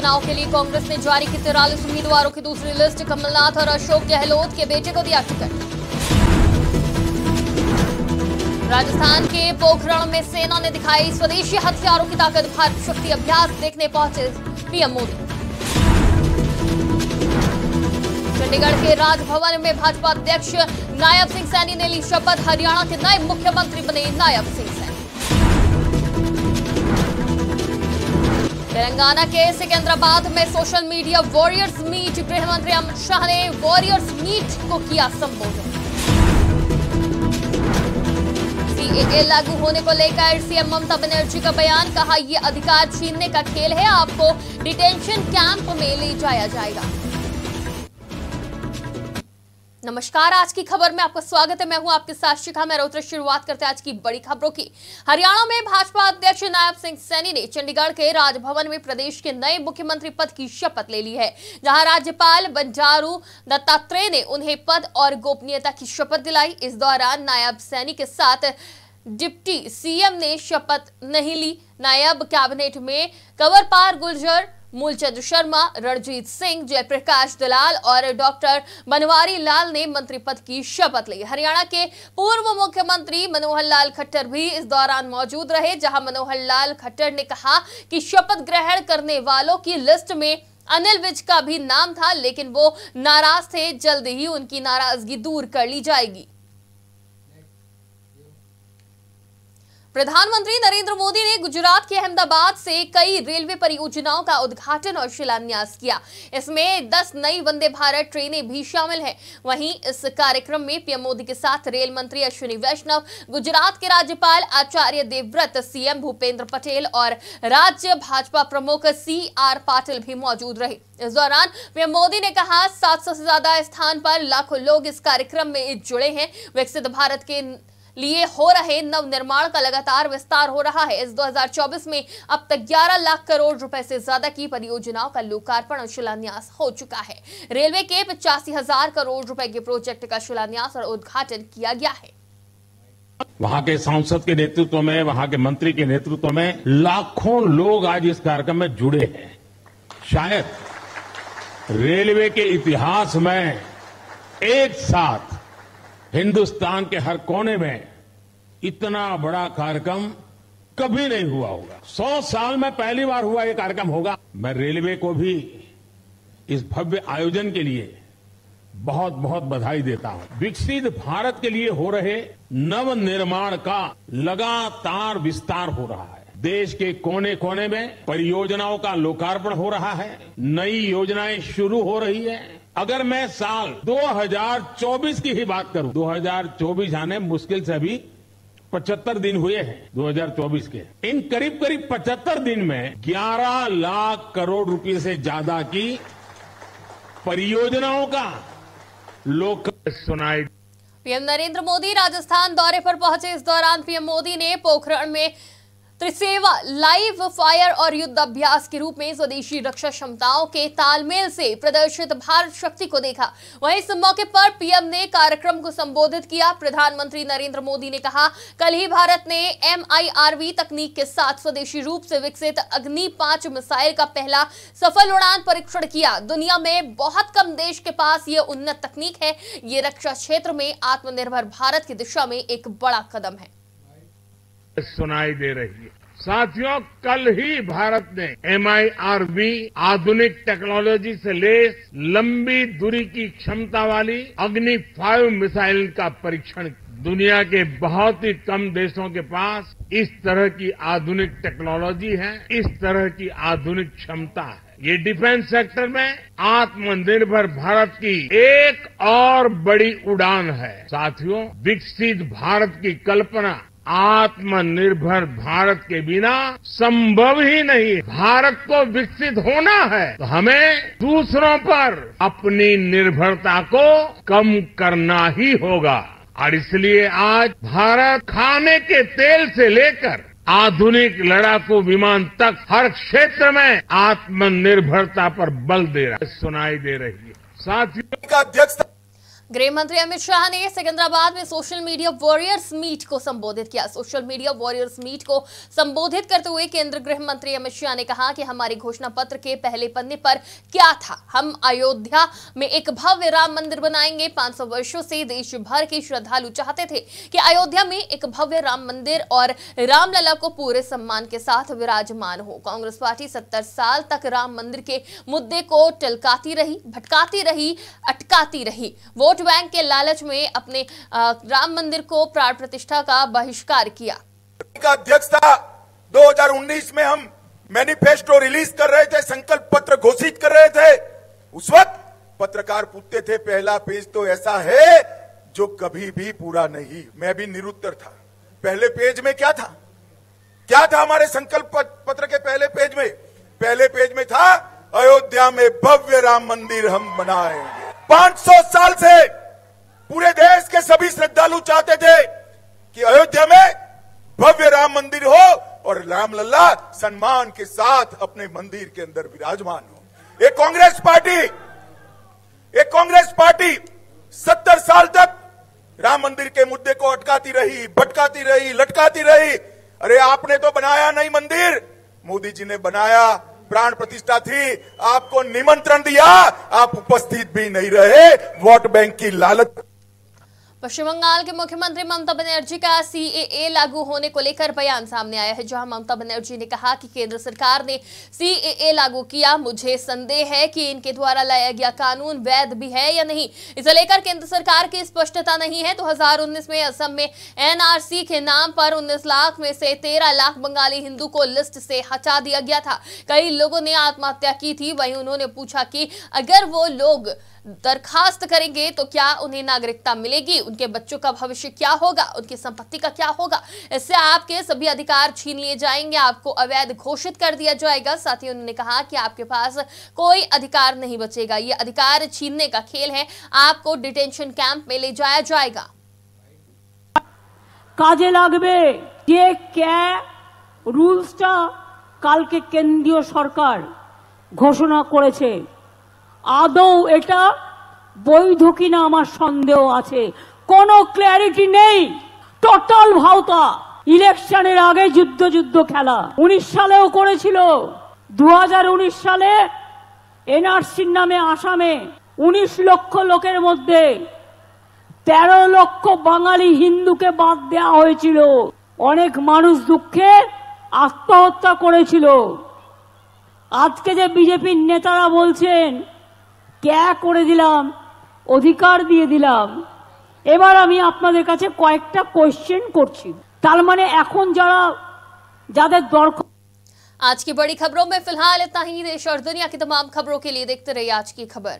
चुनाव के लिए कांग्रेस ने जारी की 43 उम्मीदवारों की दूसरी लिस्ट। कमलनाथ और अशोक गहलोत के बेटे को दिया टिकट। राजस्थान के पोखरण में सेना ने दिखाई स्वदेशी हथियारों की ताकत। भारत शक्ति अभ्यास देखने पहुंचे पीएम मोदी। चंडीगढ़ के राजभवन में भाजपा अध्यक्ष नायब सिंह सैनी ने ली शपथ। हरियाणा के नए मुख्यमंत्री बने नायब सिंह सैनी। तेलंगाना के सिकंदराबाद में सोशल मीडिया वॉरियर्स मीट। गृह मंत्री अमित शाह ने वॉरियर्स मीट को किया संबोधित। सीएए लागू होने को लेकर सीएम ममता बनर्जी का बयान। कहा, यह अधिकार छीनने का खेल है, आपको डिटेंशन कैंप में ले जाया जाएगा। नमस्कार, आज की खबर में आपका स्वागत है। मैं हूं आपके साथ शिखा मेहरोत्रा। शुरुआत करते हैं आज की बड़ी खबरों की। हरियाणा में भाजपा अध्यक्ष नायब सिंह सैनी ने चंडीगढ़ के राजभवन में प्रदेश के नए मुख्यमंत्री पद की शपथ ले ली है, जहां राज्यपाल बंडारू दत्तात्रेय ने उन्हें पद और गोपनीयता की शपथ दिलाई। इस दौरान नायब सैनी के साथ डिप्टी सीएम ने शपथ नहीं ली। नायब कैबिनेट में कंवरपाल गुर्जर, मूलचंद शर्मा, रणजीत सिंह, जयप्रकाश दलाल और डॉक्टर बनवारी लाल ने मंत्री पद की शपथ ली। हरियाणा के पूर्व मुख्यमंत्री मनोहर लाल खट्टर भी इस दौरान मौजूद रहे, जहां मनोहर लाल खट्टर ने कहा कि शपथ ग्रहण करने वालों की लिस्ट में अनिल विज का भी नाम था, लेकिन वो नाराज थे। जल्द ही उनकी नाराजगी दूर कर ली जाएगी। प्रधानमंत्री नरेंद्र मोदी ने गुजरात के अहमदाबाद से कई रेलवे परियोजनाओं का उद्घाटन और शिलान्यास किया। इसमें 10 नई वंदे भारत ट्रेनें भी शामिल हैं। वहीं इस कार्यक्रम में पीएम मोदी के साथ रेल मंत्री अश्विनी वैष्णव, गुजरात के राज्यपाल आचार्य देवव्रत, सीएम भूपेंद्र पटेल और राज्य भाजपा प्रमुख CR पाटिल भी मौजूद रहे। इस दौरान पीएम मोदी ने कहा, 700 से ज्यादा स्थान पर लाखों लोग इस कार्यक्रम में जुड़े हैं। विकसित भारत के लिए हो रहे नव निर्माण का लगातार विस्तार हो रहा है। इस 2024 में अब तक 11 लाख करोड़ रुपए से ज्यादा की परियोजनाओं का लोकार्पण और शिलान्यास हो चुका है। रेलवे के 85,000 करोड़ रुपए के प्रोजेक्ट का शिलान्यास और उद्घाटन किया गया है। वहां के सांसद के नेतृत्व में, वहां के मंत्री के नेतृत्व में लाखों लोग आज इस कार्यक्रम में जुड़े हैं। शायद रेलवे के इतिहास में एक साथ हिंदुस्तान के हर कोने में इतना बड़ा कार्यक्रम कभी नहीं हुआ होगा। 100 साल में पहली बार हुआ ये कार्यक्रम होगा। मैं रेलवे को भी इस भव्य आयोजन के लिए बहुत बहुत बधाई देता हूं। विकसित भारत के लिए हो रहे नव निर्माण का लगातार विस्तार हो रहा है। देश के कोने कोने में परियोजनाओं का लोकार्पण हो रहा है, नई योजनाएं शुरू हो रही है। अगर मैं साल 2024 की ही बात करूं, 2024 आने मुश्किल से अभी 75 दिन हुए हैं 2024 के। इन करीब करीब 75 दिन में 11 लाख करोड़ रुपए से ज्यादा की परियोजनाओं का लोकार्पण सुनाई। पीएम नरेंद्र मोदी राजस्थान दौरे पर पहुंचे। इस दौरान पीएम मोदी ने पोखरण में त्रिसेवा लाइव फायर और युद्ध अभ्यास के रूप में स्वदेशी रक्षा क्षमताओं के तालमेल से प्रदर्शित भारत शक्ति को देखा। वहीं इस मौके पर पीएम ने कार्यक्रम को संबोधित किया। प्रधानमंत्री नरेंद्र मोदी ने कहा, कल ही भारत ने MIRV तकनीक के साथ स्वदेशी रूप से विकसित अग्नि 5 मिसाइल का पहला सफल उड़ान परीक्षण किया। दुनिया में बहुत कम देश के पास ये उन्नत तकनीक है। ये रक्षा क्षेत्र में आत्मनिर्भर भारत की दिशा में एक बड़ा कदम है। सुनाई दे रही है। साथियों, कल ही भारत ने MIRV आधुनिक टेक्नोलॉजी से लैस लंबी दूरी की क्षमता वाली अग्नि 5 मिसाइल का परीक्षण। दुनिया के बहुत ही कम देशों के पास इस तरह की आधुनिक टेक्नोलॉजी है, इस तरह की आधुनिक क्षमता है। ये डिफेंस सेक्टर में आत्मनिर्भर भारत की एक और बड़ी उड़ान है। साथियों, विकसित भारत की कल्पना आत्मनिर्भर भारत के बिना संभव ही नहीं। भारत को विकसित होना है तो हमें दूसरों पर अपनी निर्भरता को कम करना ही होगा। और इसलिए आज भारत खाने के तेल से लेकर आधुनिक लड़ाकू विमान तक हर क्षेत्र में आत्मनिर्भरता पर बल दे रहा है, सुनाई दे रही है। साथियों, गृह मंत्री अमित शाह ने सिकंदराबाद में सोशल मीडिया वॉरियर्स मीट को संबोधित किया। सोशल मीडिया वॉरियर्स मीट को संबोधित करते हुए केंद्रीय गृह मंत्री अमित शाह ने कहा कि हमारे घोषणा पत्र के पहले पन्ने पर क्या था। हम अयोध्या में एक भव्य राम मंदिर बनाएंगे। 500 वर्षों से देश भर के श्रद्धालु चाहते थे कि अयोध्या में एक भव्य राम मंदिर और रामलला को पूरे सम्मान के साथ विराजमान हो। कांग्रेस पार्टी 70 साल तक राम मंदिर के मुद्दे को टलकाती रही, भटकाती रही, अटकाती रही। वोट बैंक के लालच में अपने राम मंदिर को प्राण प्रतिष्ठा का बहिष्कार किया। अध्यक्षता 2019 में हम मैनिफेस्टो रिलीज कर रहे थे, संकल्प पत्र घोषित कर रहे थे। उस वक्त पत्रकार पूछते थे पहला पेज तो ऐसा है जो कभी भी पूरा नहीं। मैं भी निरुत्तर था। पहले पेज में क्या था? क्या था हमारे संकल्प पत्र के पहले पेज में? पहले पेज में था अयोध्या में भव्य राम मंदिर हम बनाएंगे। 500 साल से पूरे देश के सभी श्रद्धालु चाहते थे कि अयोध्या में भव्य राम मंदिर हो और रामलला सम्मान के साथ अपने मंदिर के अंदर विराजमान हो। एक कांग्रेस पार्टी 70 साल तक राम मंदिर के मुद्दे को अटकाती रही, भटकाती रही, लटकाती रही। अरे आपने तो बनाया नहीं मंदिर, मोदी जी ने बनाया, प्राण प्रतिष्ठा थी, आपको निमंत्रण दिया, आप उपस्थित भी नहीं रहे। वोट बैंक की लालच। पश्चिम बंगाल के मुख्यमंत्री ममता बनर्जी का सीएए लागू होने को लेकर बयान सामने आया है, जहां ममता बनर्जी ने कहा कि केंद्र सरकार ने सीएए लागू किया। मुझे संदेह है कि इनके द्वारा लाया गया कानून वैध भी है या नहीं, इसे लेकर केंद्र सरकार की स्पष्टता नहीं है। 2019 में असम में एनआरसी के नाम पर 19 लाख में से 13 लाख बंगाली हिंदू को लिस्ट से हटा दिया गया था। कई लोगों ने आत्महत्या की थी। वहीं उन्होंने पूछा कि अगर वो लोग दरखास्त करेंगे तो क्या उन्हें नागरिकता मिलेगी, उनके बच्चों का भविष्य क्या होगा, उनकी संपत्ति का क्या होगा। इससे आपके सभी अधिकार छीन लिए जाएंगे, आपको अवैध घोषित कर दिया जाएगा। साथ ही उन्होंने कहा कि आपके पास कोई अधिकार नहीं बचेगा, ये अधिकार छीनने का खेल है, आपको डिटेंशन कैंप में ले जाया जाएगा। কাজে লাগবে যে কে রুলসটা কালকে কেন্দ্রীয় সরকার ঘোষণা করেছে আদৌ এটা বৈধ কিনা আমার সন্দেহ আছে। কোনো ক্ল্যারিটি নেই, টোটাল ভাওতা। ইলেকশনের আগে যুদ্ধ খেলা 19 সালেও করেছিল। 2019 সালে এনআরসির নামে আসামে 19 লক্ষ লোকের মধ্যে 13 লক্ষ বাঙালি হিন্দুকে বাদ দেওয়া হয়েছিল। অনেক মানুষ দুঃখে আত্মহত্যা করেছিল। আজকে যে বিজেপির নেতারা বলছেন ক্যা করে দিলাম, অধিকার দিয়ে দিলাম, এবার আমি আপনাদের কাছে কয়েকটা কোয়েশ্চেন করছি। তার মানে এখন যাদের দরকার। आज की बड़ी खबरों में फिलहाल इतना ही। देश और दुनिया की तमाम खबरों के लिए देखते रहिए आज की खबर।